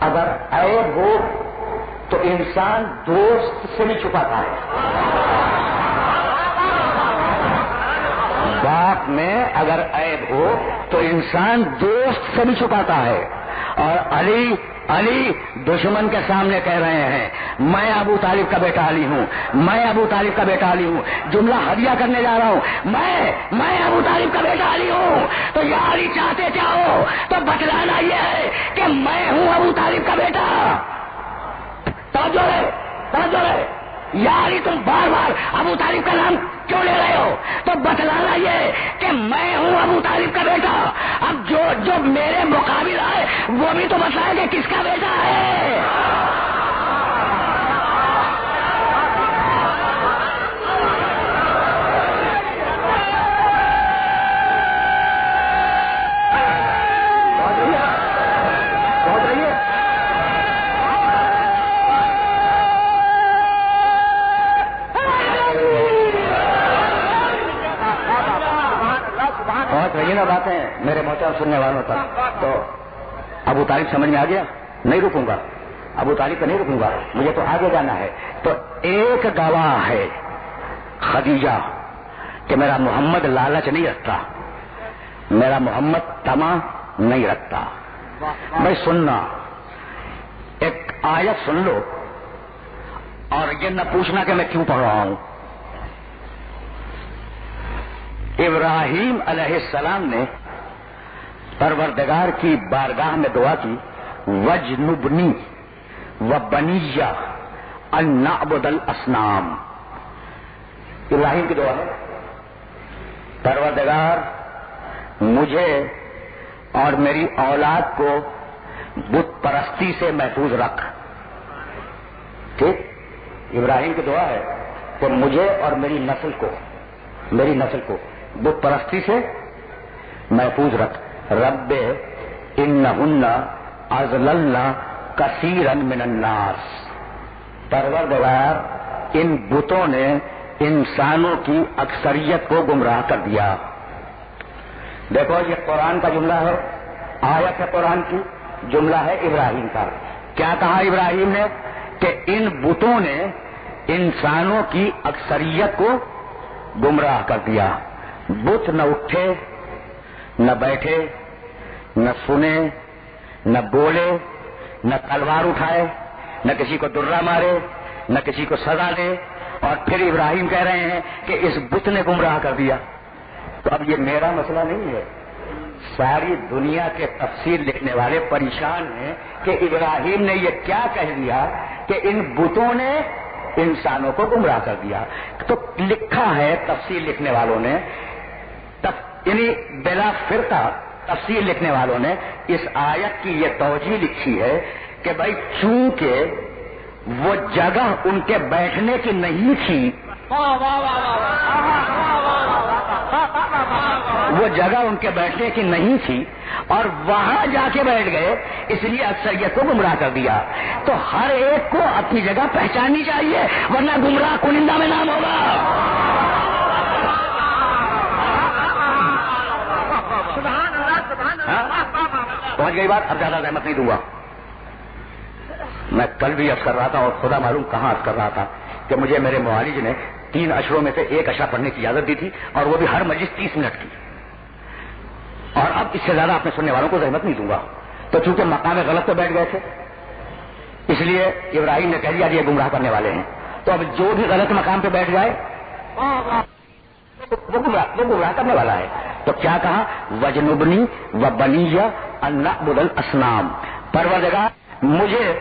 اگر عیب ہو تو انسان دوست سے بھی چھپاتا ہے. باپ میں اگر عیب ہو تو انسان دوست سے بھی چھپاتا ہے. اور علی دشمن کے سامنے کہہ رہے ہیں میں ابو طالب کا بیٹا علی ہوں، میں ابو طالب کا بیٹا علی ہوں. جملہ ہدیہ کرنے جا رہا ہوں، میں ابو طالب کا بیٹا علی ہوں. تو یا علی چاہتے کیا ہو؟ تو بتلانا یہ ہے کہ میں ہوں ابو طالب کا بیٹا. توجہ ہے. یا علی تم بار بار ابو طالب کا نام کیوں لے رہے ہو؟ تو بتلانا یہ کہ میں ہوں ابو طالب کا بیٹا. اب جو میرے مقابل آئے وہ بھی تو بتلائے کہ کس کا بیٹا ہے. باتیں میرے محترم سننے والوں تک. تو ابو طالب سمجھ میں آ گیا؟ نہیں رکوں گا، ابو طالب کا نہیں رکوں گا، مجھے تو آگے جانا ہے. تو ایک گواہ ہے خدیجہ کہ میرا محمد لالچ نہیں رکھتا، میرا محمد طمع نہیں رکھتا. بھائی سننا، ایک آیت سن لو اور یہ نہ پوچھنا کہ میں کیوں پڑھ رہا ہوں. ابراہیم علیہ السلام نے پروردگار کی بارگاہ میں دعا کی وجنبنی وبنی ان نعبد الاصنام. ابراہیم کی دعا ہے پروردگار مجھے اور میری اولاد کو بت پرستی سے محفوظ رکھ. ٹھیک، ابراہیم کی دعا ہے کہ مجھے اور میری نسل کو بت پرستی سے محفوظ رکھ. رب انہن اضللن کثیرا من الناس. پروردگار ان بتوں نے انسانوں کی اکثریت کو گمراہ کر دیا. دیکھو یہ قرآن کا جملہ ہے، آیت ہے قرآن کی، جملہ ہے ابراہیم کا. کیا کہا ابراہیم نے؟ کہ ان بتوں نے انسانوں کی اکثریت کو گمراہ کر دیا. بت نہ اٹھے، نہ بیٹھے، نہ سنے، نہ بولے، نہ تلوار اٹھائے، نہ کسی کو درہ مارے، نہ کسی کو سزا دے، اور پھر ابراہیم کہہ رہے ہیں کہ اس بت نے گمراہ کر دیا. تو اب یہ میرا مسئلہ نہیں ہے، ساری دنیا کے تفسیر لکھنے والے پریشان ہیں کہ ابراہیم نے یہ کیا کہہ دیا کہ ان بتوں نے انسانوں کو گمراہ کر دیا. تو لکھا ہے تفسیر لکھنے والوں نے، یعنی بلا فرقہ تفسیر لکھنے والوں نے اس آیت کی یہ توجیہ لکھی ہے کہ بھائی چونکہ وہ جگہ ان کے بیٹھنے کی نہیں تھی، وہ جگہ ان کے بیٹھنے کی نہیں تھی اور وہاں جا کے بیٹھ گئے، اس لیے اکثریت کو گمراہ کر دیا. تو ہر ایک کو اپنی جگہ پہچاننی چاہیے، ورنہ گمراہ کنندہ میں نام ہوگا. پہنچ گئی بات، اب زیادہ زحمت نہیں دوں گا. میں کل بھی عرض کر رہا تھا اور خدا معلوم کہاں عرض کر رہا تھا کہ مجھے میرے معالج نے 3 اشروں میں سے ایک اشرا پڑھنے کی اجازت دی تھی، اور وہ بھی ہر مجلس 30 منٹ کی. اور اب اس سے زیادہ اپنے سننے والوں کو زحمت نہیں دوں گا. تو چونکہ مقام غلط پہ بیٹھ گئے تھے، اس لیے ابراہیم نے کہہ دیا یہ گمراہ کرنے والے ہیں. تو اب جو بھی غلط مقام پہ بیٹھ جائے وہ گمراہ کرنے والا ہے. تو کیا کہا؟ وجنبنی و بنی ان نعبد الاصنام. پروردگار مجھے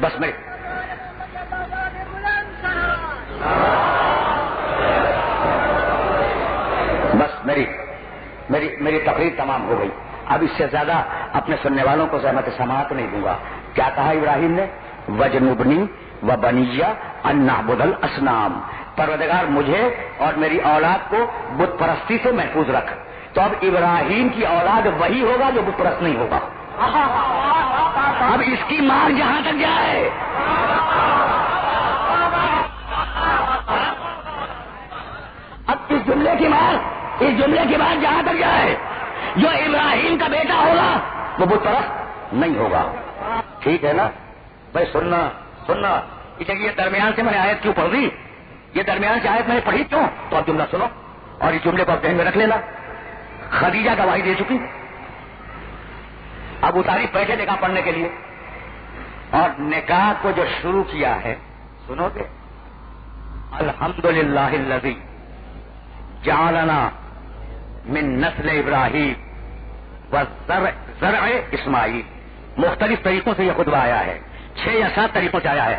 بس میری تقریر تمام ہو گئی. اب اس سے زیادہ اپنے سننے والوں کو زحمت سماعت نہیں دوں گا. کیا کہا ابراہیم نے؟ وجنبنی و بنیہ ان نعبد الاصنام. پروردگار مجھے اور میری اولاد کو بت پرستی سے محفوظ رکھ. تو اب ابراہیم کی اولاد وہی ہوگا جو بت پرست نہیں ہوگا. اب اس کی مار جہاں تک جائے، اب اس جملے کی بات جہاں تک جائے، جو ابراہیم کا بیٹا ہوگا وہ بت پرست نہیں ہوگا. ٹھیک ہے نا بھائی؟ سننا یہ درمیان سے میں نے آیت کیوں پڑھ دی؟ یہ درمیان سے آیت میں نے پڑھی کیوں؟ تو اب جملہ سنو اور اس جملے کو آپ ذہن میں رکھ لینا. خدیجہ گواہی دے چکی، ابو طالب بیٹھے نکاح پڑھنے کے لیے، اور نکاح کو جو شروع کیا ہے سنو گے. الحمدللہ الذی جعلنا من نسل ابراہیم و زرع اسماعیل. مختلف طریقوں سے یہ خطبہ آیا ہے، 6 یا 7 طریقوں سے آیا ہے.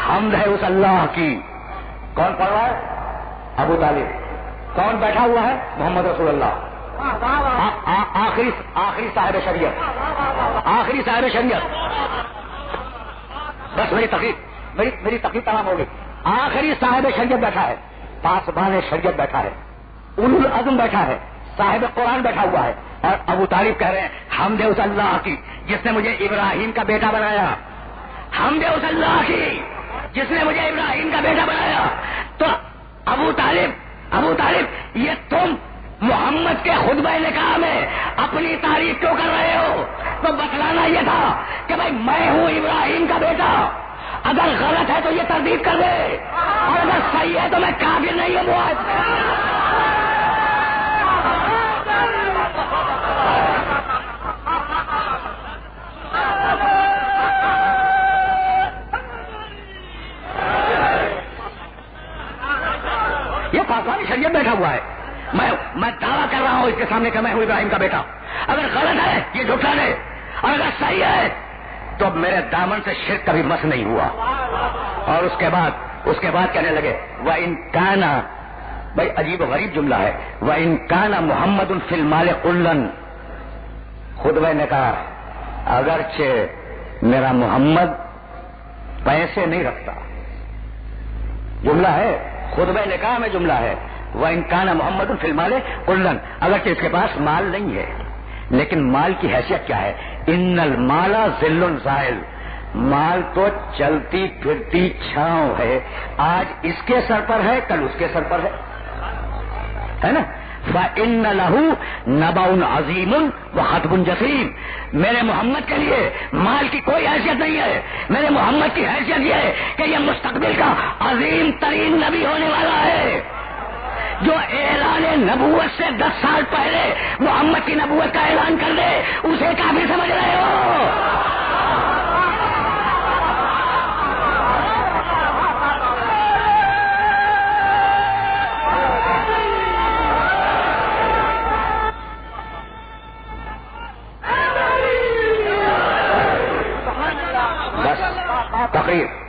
حمد ہے اس اللہ کی. کون پڑھ رہا ہے؟ ابو طالب. کون بیٹھا ہوا ہے؟ محمد رسول اللہ. آخری صاحب شریعت. بس میری تقریر تمام ہو گئی. آخری صاحب شریعت بیٹھا ہے، پاسبان شریعت بیٹھا ہے، اولو العزم بیٹھا ہے، صاحب قرآن بیٹھا ہوا ہے. اور ابو طالب کہہ رہے ہیں حمد اس اللہ کی جس نے مجھے ابراہیم کا بیٹا بنایا. حمد اس اللہ کی جس نے مجھے ابراہیم کا بیٹا بنایا. تو ابو طالب یہ تم محمد کے خطبہ نکاح میں اپنی تعریف کیوں کر رہے ہو؟ تو بتلانا یہ تھا کہ بھائی میں ہوں ابراہیم کا بیٹا. اگر غلط ہے تو یہ تردید کر دے، اور اگر صحیح ہے تو میں کافر نہیں ہوں. یہ پاسبان شریعت بیٹھا ہوا ہے. میں دعویٰ کر رہا ہوں اس کے سامنے کہ میں ہوں ابراہیم کا بیٹا. اگر غلط ہے یہ جھٹلا دے، اور اگر صحیح ہے تو میرے دامن سے شرک کبھی مس نہیں ہوا. اور اس کے بعد کہنے لگے وَإِن كَانَ، بھائی عجیب و غریب جملہ ہے، وَإِن كَانَ مُحَمَّدٌ فِي الْمَالِ قُلًّا. خطبہ نے کہا اگرچہ میرا محمد پیسے نہیں رکھتا، جملہ ہے خطبہ نے کہا میں جملہ ہے، وَإِن كَانَ مُحَمَّدٌ فِي الْمَالِ قُلًّا، اگرچہ اس کے پاس مال نہیں ہے، لیکن مال کی حیثیت کیا ہے؟ ان المال ظل زائل، مال تو چلتی پھرتی چھاؤں ہے، آج اس کے سر پر ہے کل اس کے سر پر ہے نا. فَإِنَّ لَهُ نَبَأٌ عَظِيمٌ وَخَطْبٌ جَسِيمٌ. میرے محمد کے لیے مال کی کوئی حیثیت نہیں ہے، میرے محمد کی حیثیت یہ ہے کہ یہ مستقبل کا عظیم ترین نبی ہونے والا ہے، جو اعلان نبوت سے 10 سال پہلے محمد کی نبوت کا اعلان کر دے اسے کافی سمجھ رہے ہو.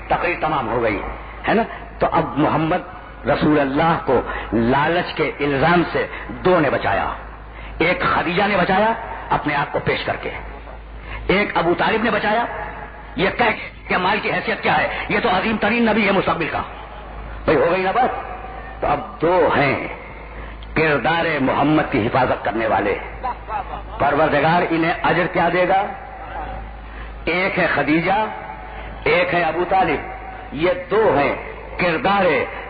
تقریر تمام ہو گئی ہے نا. تو اب محمد رسول اللہ کو لالچ کے الزام سے دو نے بچایا، ایک خدیجہ نے بچایا اپنے آپ کو پیش کر کے، ایک ابو طالب نے بچایا یہ کہہ کہ مال کی حیثیت کیا ہے، یہ تو عظیم ترین نبی ہے مستقبل کا. بھائی ہو گئی نا بات. تو اب دو ہیں کردار محمد کی حفاظت کرنے والے، پروردگار انہیں اجر کیا دے گا؟ ایک ہے خدیجہ، ایک ہے ابو طالب، یہ دو ہیں کردار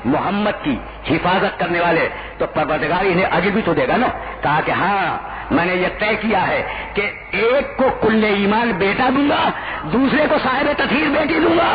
محمد کی حفاظت کرنے والے، تو پروردگار انہیں اجر بھی تو دے گا نا. کہا کہ ہاں میں نے یہ طے کیا ہے کہ ایک کو کل ایمان بیٹا دوں گا، دوسرے کو صاحب تطہیر بیٹی دوں گا.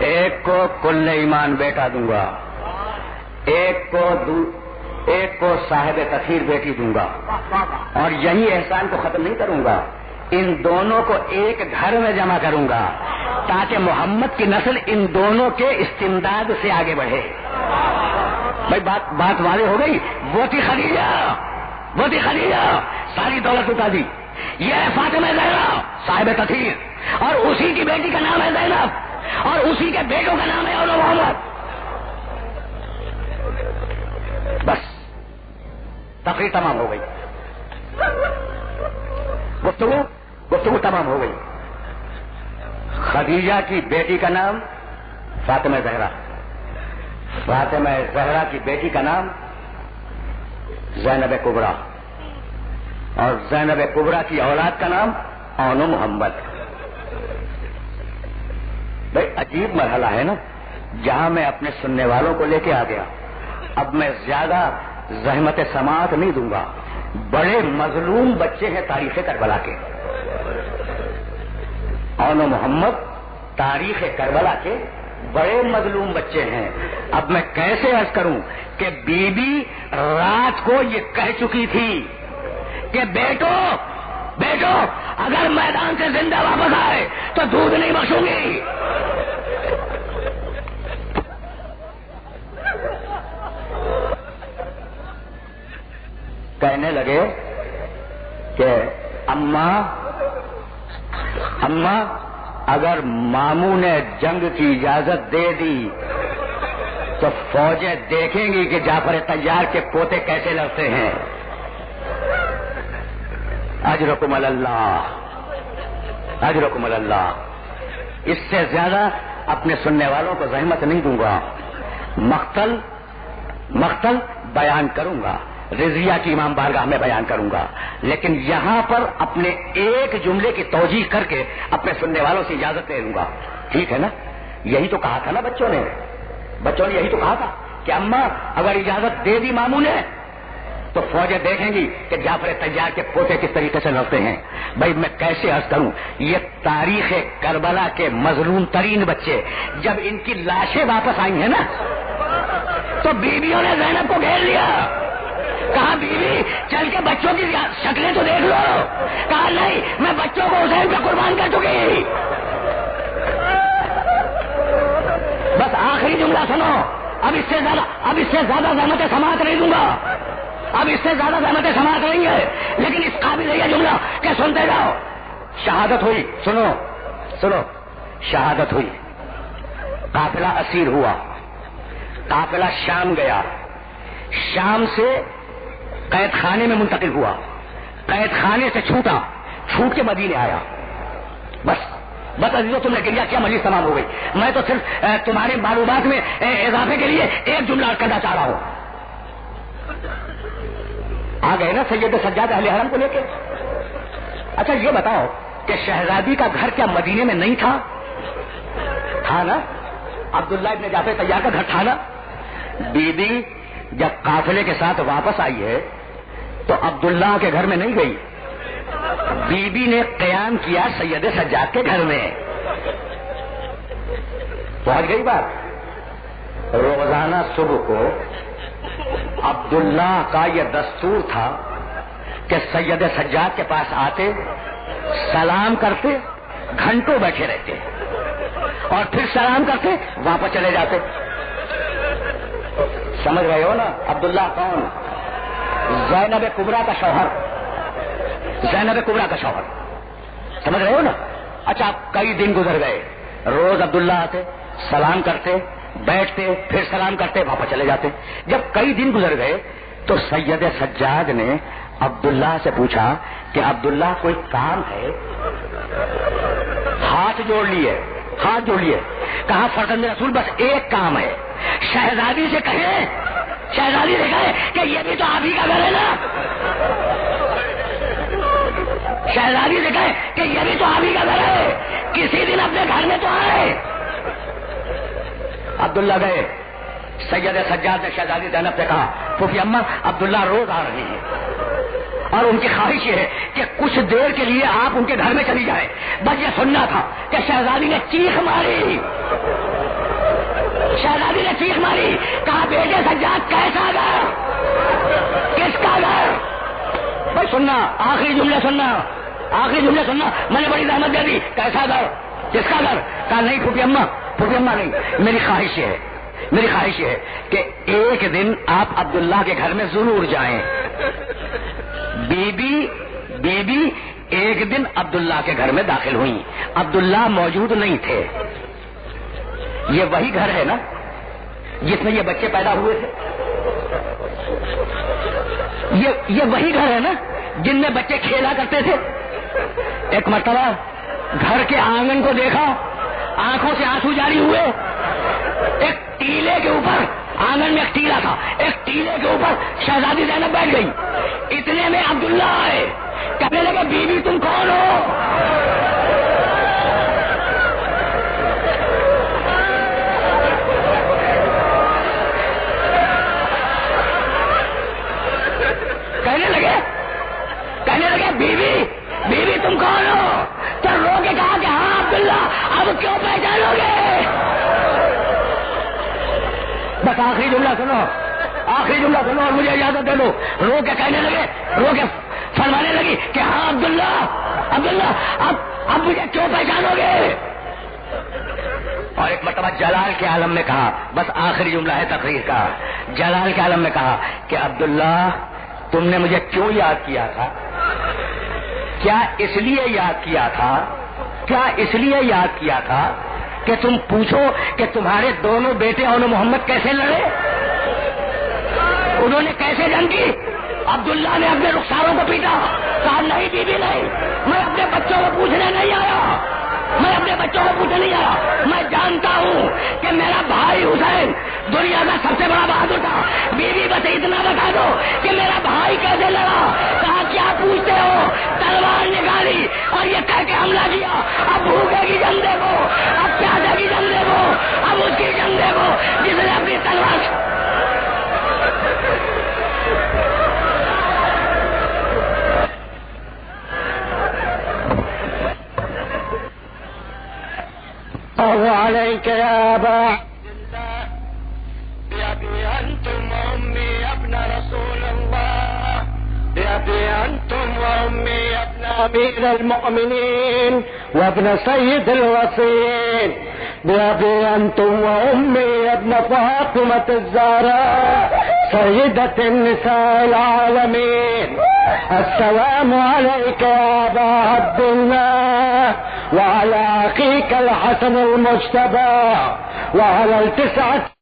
ایک کو کل ایمان بیٹا دوں گا، ایک کو صاحب تطہیر بیٹی دوں گا، اور یہی احسان کو ختم نہیں کروں گا، ان دونوں کو ایک گھر میں جمع کروں گا تاکہ محمد کی نسل ان دونوں کے استمداد سے آگے بڑھے. بھائی بات واضح ہو گئی. وہ تھی خدیجہ ساری دولت اٹھا دی. یہ ہے فاطمہ زہرا صاحب تطہیر، اور اسی کی بیٹی کا نام ہے زینب، اور اسی کے بیٹوں کا نام ہے اور محمد. بس تقریر تمام ہو گئی، گفتگو تمام ہو گئی. خدیجہ کی بیٹی کا نام فاطمہ زہرا، فاطمہ زہرا کی بیٹی کا نام زینب کبریٰ، اور زینب کبریٰ کی اولاد کا نام اون محمد. بھائی عجیب مرحلہ ہے نا، جہاں میں اپنے سننے والوں کو لے کے آ گیا. اب میں زیادہ زحمت سماعت نہیں دوں گا. بڑے مظلوم بچے ہیں تاریخ کربلا کے، اون محمد تاریخ کربلا کے بڑے مظلوم بچے ہیں. اب میں کیسے عرض کروں کہ بی بی رات کو یہ کہہ چکی تھی کہ بیٹو اگر میدان سے زندہ واپس آئے تو دودھ نہیں بخشوں گی. کہنے لگے کہ اماں اگر ماموں نے جنگ کی اجازت دے دی تو فوجیں دیکھیں گی کہ جعفر طیار کے پوتے کیسے لڑتے ہیں. اجرکم اللہ. اس سے زیادہ اپنے سننے والوں کو زحمت نہیں دوں گا. مقتل بیان کروں گا، رضیہ کی امام بارگاہ میں بیان کروں گا، لیکن یہاں پر اپنے ایک جملے کی توجیہ کر کے اپنے سننے والوں سے اجازت لے لوں گا. ٹھیک ہے نا؟ یہی تو کہا تھا نا بچوں نے یہی تو کہا تھا کہ اماں اگر اجازت دے دی ماموں نے تو فوجیں دیکھیں گی کہ جعفر طیار کے پوتے کس طریقے سے لڑتے ہیں. بھائی میں کیسے عرض کروں، یہ تاریخ کربلا کے مظلوم ترین بچے جب ان کی لاشیں واپس آئی ہیں نا تو بیویوں نے زینب کو گھیر لیا. کہا بیوی چل کے بچوں کی شکلیں تو دیکھ لو. کہا نہیں میں بچوں کو حسین پہ قربان کر چکی. بس آخری جملہ سنو. اب اس سے زیادہ زحمتیں سماعت نہیں دوں گا. اب اس سے زیادہ زحمتیں سماعت نہیں ہے, لیکن اس قابل ہے یہ جملہ کہ سنتے جاؤ. شہادت ہوئی, سنو شہادت ہوئی. قافلہ اسیر ہوا, قافلہ شام گیا, شام سے قید خانے میں منتقل ہوا, قید خانے سے چھوٹ کے مدینے آیا. بس عزیزو تم نے گریا کیا, مجلس تمام ہو گئی. میں تو صرف تمہارے معلومات میں اضافے کے لیے ایک جملہ کرنا چاہ رہا ہوں. آ گئے نا سید سجاد اہل حرم کو لے کے. اچھا یہ بتاؤ کہ شہزادی کا گھر کیا مدینے میں نہیں تھا؟ تھا نا. عبداللہ ابن جعفر طیار کا گھر تھا نا. بی بی جب قافلے کے ساتھ واپس آئی ہے تو عبداللہ کے گھر میں نہیں گئی, بی بی نے قیام کیا سید سجاد کے گھر میں. پہنچ گئی بات. روزانہ صبح کو عبداللہ کا یہ دستور تھا کہ سید سجاد کے پاس آتے, سلام کرتے, گھنٹوں بیٹھے رہتے اور پھر سلام کرتے واپس چلے جاتے. سمجھ رہے ہو نا؟ عبداللہ کون؟ زینب کبریٰ کا شوہر, زینب کبریٰ کا شوہر. سمجھ رہے ہو نا؟ اچھا کئی دن گزر گئے, روز عبداللہ آتے, سلام کرتے, بیٹھتے, پھر سلام کرتے, واپس چلے جاتے. جب کئی دن گزر گئے تو سید سجاد نے عبداللہ سے پوچھا کہ عبداللہ کوئی کام ہے؟ ہاتھ جوڑ لیے. کہا فرزند رسول بس ایک کام ہے. شہزادی سے کہے کہ یہ بھی تو آپ ہی کا گھر ہے نا. شہزادی سے کہے کہ یہ بھی تو آپ ہی کا گھر ہے, کسی دن اپنے گھر میں تو آئے. عبداللہ گئے. سید سجاد نے شہزادی زینب سے کہا پھوپھی اماں عبداللہ روز آ رہے ہیں اور ان کی خواہش یہ ہے کہ کچھ دیر کے لیے آپ ان کے گھر میں چلی جائیں. بس یہ سننا تھا کہ شہزادی نے چیخ ماری. کہا بیٹے سجاد کیسا گھر, کس کا گھر؟ بھائی سننا, آخری جملے سننا. میں نے بڑی زحمت دے دی. کیسا گھر, کس کا گھر؟ کہا نہیں پھوپھی اماں نہیں, میری خواہش یہ ہے کہ ایک دن آپ عبداللہ کے گھر میں ضرور جائیں. بی بی ایک دن عبداللہ کے گھر میں داخل ہوئی. عبداللہ موجود نہیں تھے. یہ وہی گھر ہے نا جس میں یہ بچے پیدا ہوئے تھے؟ یہ وہی گھر ہے نا جن میں بچے کھیلا کرتے تھے؟ ایک مرتبہ گھر کے آنگن کو دیکھا, آنکھوں سے آنسو جاری ہوئے. ایک ٹیلے کے اوپر, آنگن میں ایک ٹیلا تھا, ایک ٹیلے کے اوپر شہزادی زینب بیٹھ گئی. اتنے میں عبداللہ آئے, کہنے لگے بی بی تم کون ہو؟ کہنے لگے بیوی تم کون ہو؟ تو رو کے کہا کہ ہاں عبداللہ اب کیوں پہچانو گے؟ بس آخری جملہ سنو اور مجھے اجازت دے دو. رو کے فرمانے لگی کہ ہاں عبداللہ اب مجھے کیوں پہچانو گے؟ اور ایک مرتبہ جلال کے عالم میں کہا, بس آخری جملہ ہے تقریر کا, جلال کے عالم میں کہا کہ عبداللہ تم نے مجھے کیوں یاد کیا تھا؟ کیا اس لیے یاد کیا تھا کہ تم پوچھو کہ تمہارے دونوں بیٹے اور محمد کیسے لڑے, انہوں نے کیسے جنگ کی؟ عبداللہ نے اپنے رخساروں کو پیٹا. کہا نہیں بیوی نہیں, میں اپنے بچوں کو پوچھنے نہیں آیا, میں جانتا ہوں کہ میرا بھائی حسین دنیا کا سب سے بڑا بہادر تھا. بیوی بس اتنا بتا دو کہ میرا بھائی کیسے لڑا. کہا کیا پوچھتے ہو؟ تلوار نکالی اور یہ کہہ کے حملہ کیا. اب بھوکے کی جنگ دیکھو, اب پیاسے کی جنگ دیکھو, اب اس کی جنگ دیکھو جس نے اپنی تلوار. عليك يا أبا عبد الله بأبي أنت وأمي يا ابن رسول الله بأبي أنتم وأمي يا ابن أمير المؤمنين وابن سيد الوصيين، بأبي أنتم وأمي يا ابن فاطمة الزهراء سيدة النساء العالمين. السلام عليك يا أبا عبد الله وعلى أخيك الحسن المجتبى وعلى التسعة